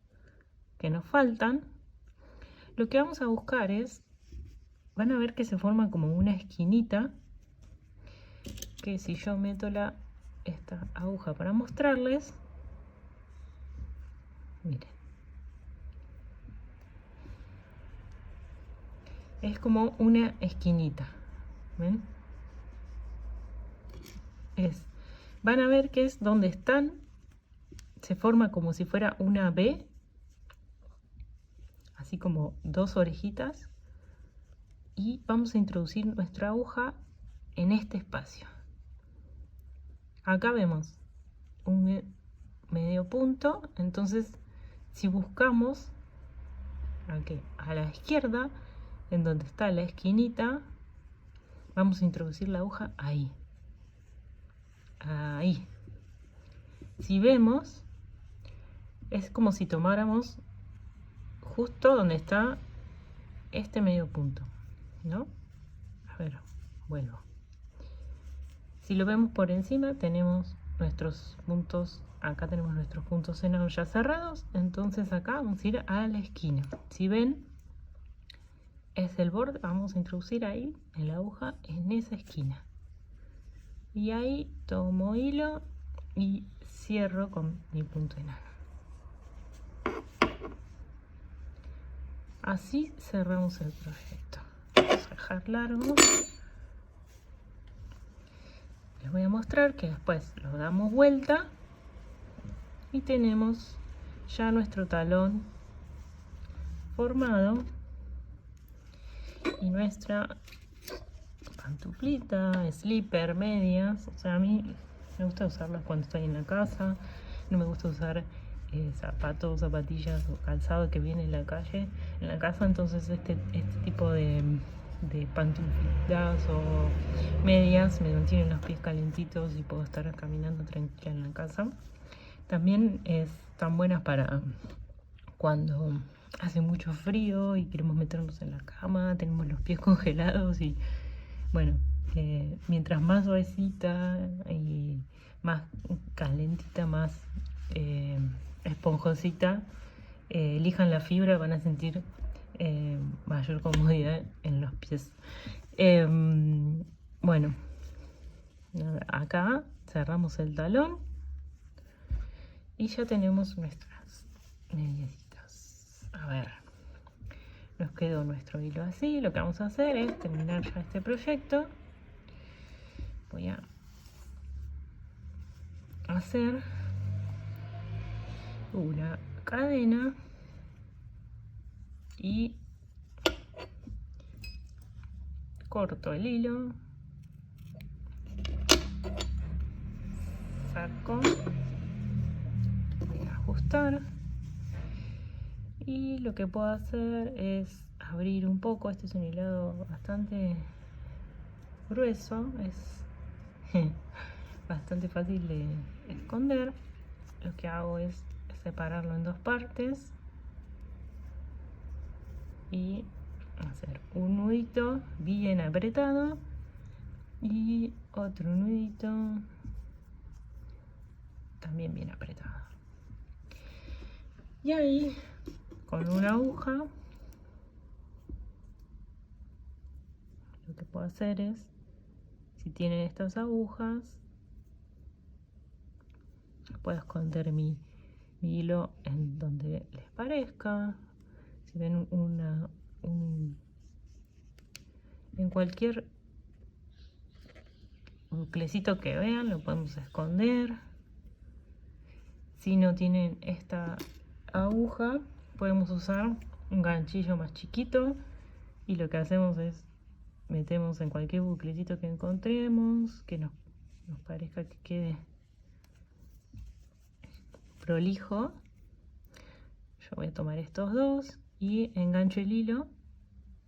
Speaker 1: que nos faltan. Lo que vamos a buscar es, van a ver que se forma como una esquinita, que si yo meto esta aguja para mostrarles, miren, es como una esquinita, ¿ven? Van a ver que es donde están, se forma como si fuera una B, así como dos orejitas, y vamos a introducir nuestra aguja en este espacio. Acá vemos un medio punto, entonces si buscamos aquí a la izquierda, en donde está la esquinita, vamos a introducir la aguja ahí. Ahí. Si vemos, es como si tomáramos justo donde está este medio punto, ¿no? A ver, vuelvo. Si lo vemos por encima, tenemos nuestros puntos, acá tenemos nuestros puntos en ya cerrados, entonces acá vamos a ir a la esquina. Si ven, es el borde, vamos a introducir ahí en la aguja en esa esquina. Y ahí tomo hilo y cierro con mi punto enano. Así cerramos el proyecto. Vamos a dejar largo. Les voy a mostrar que después lo damos vuelta y tenemos ya nuestro talón formado y nuestra pantuflita, slipper, medias. O sea, a mí me gusta usarlas cuando estoy en la casa, no me gusta usar zapatos, zapatillas o calzado que viene en la calle, en la casa. Entonces este tipo de pantuflitas o medias me mantienen los pies calentitos y puedo estar caminando tranquila en la casa. También están buenas para cuando hace mucho frío y queremos meternos en la cama, tenemos los pies congelados y bueno, mientras más suavecita y más calentita, más esponjosita elijan la fibra, van a sentir mayor comodidad en los pies. Bueno, acá cerramos el talón y ya tenemos nuestras mediecitas. A ver, nos quedó nuestro hilo así. Lo que vamos a hacer es terminar ya este proyecto. Voy a hacer una cadena y corto el hilo, saco, voy a ajustar y lo que puedo hacer es abrir un poco. Este es un hilado bastante grueso, es bastante fácil de esconder. Lo que hago es separarlo en dos partes y hacer un nudito bien apretado y otro nudito también bien apretado. Y ahí con una aguja lo que puedo hacer es, si tienen estas agujas, puedo esconder mi hilo en donde les parezca. Si ven en cualquier buclecito que vean, lo podemos esconder. Si no tienen esta aguja, podemos usar un ganchillo más chiquito y lo que hacemos es metemos en cualquier buclecito que encontremos, que nos parezca que quede prolijo. Yo voy a tomar estos dos y engancho el hilo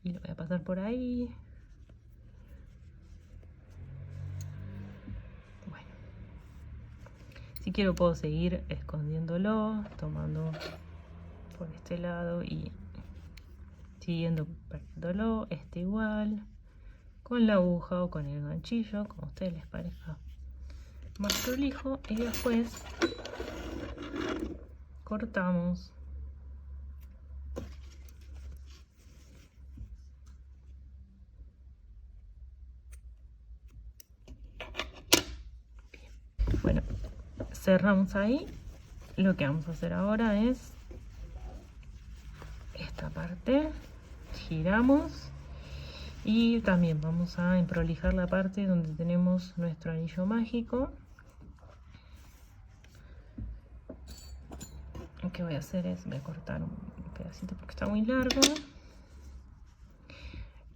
Speaker 1: y lo voy a pasar por ahí. Bueno, si quiero puedo seguir escondiéndolo, tomando por este lado y siguiendo perdiéndolo. Este igual, con la aguja o con el ganchillo, como a ustedes les parezca más prolijo, y después cortamos. Bien. Bueno, cerramos ahí. Lo que vamos a hacer ahora es esta parte, giramos y también vamos a emprolijar la parte donde tenemos nuestro anillo mágico. Lo que voy a hacer es, voy a cortar un pedacito porque está muy largo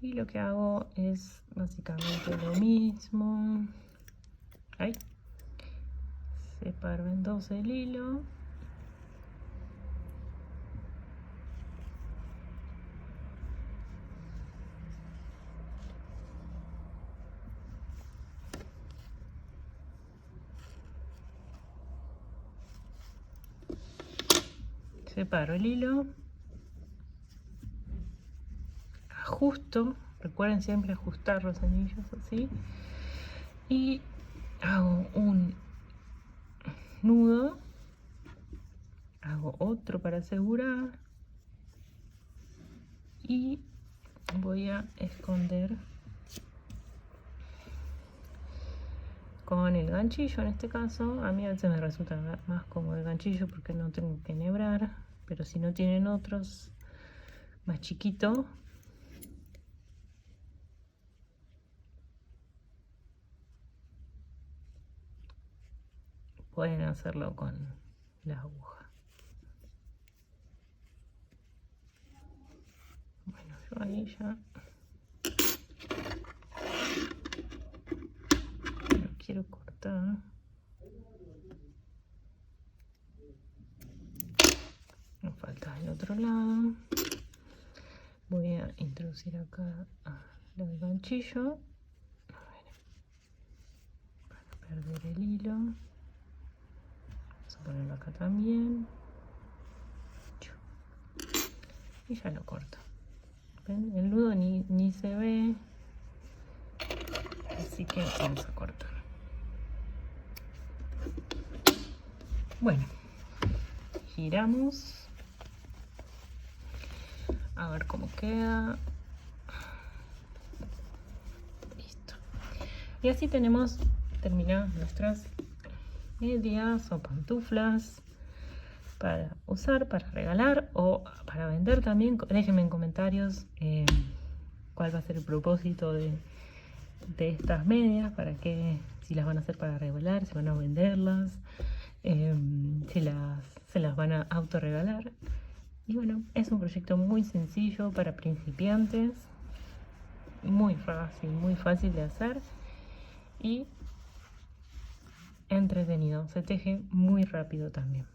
Speaker 1: y lo que hago es básicamente lo mismo. Ahí separo en dos el hilo, separo el hilo, ajusto Recuerden siempre ajustar los anillos así. Y hago un nudo, hago otro para asegurar y voy a esconder con el ganchillo. En este caso a mí a veces me resulta más cómodo el ganchillo porque no tengo que enhebrar, pero si no tienen otros más chiquito, pueden hacerlo con la aguja. Bueno, yo ahí ya lo quiero cortar. Nos falta el otro lado. Voy a introducir acá el ganchillo para perder el hilo. Vamos a ponerlo acá también y ya lo corto. ¿Ven? El nudo ni se ve, así que vamos a cortar. Bueno, giramos a ver cómo queda. Listo. Y así tenemos terminadas nuestras medias o pantuflas para usar, para regalar o para vender también. Déjenme en comentarios cuál va a ser el propósito de estas medias, para que, si las van a hacer para regalar, si van a venderlas, se las van a autorregalar. Y bueno, es un proyecto muy sencillo para principiantes, muy fácil de hacer y entretenido. Se teje muy rápido también.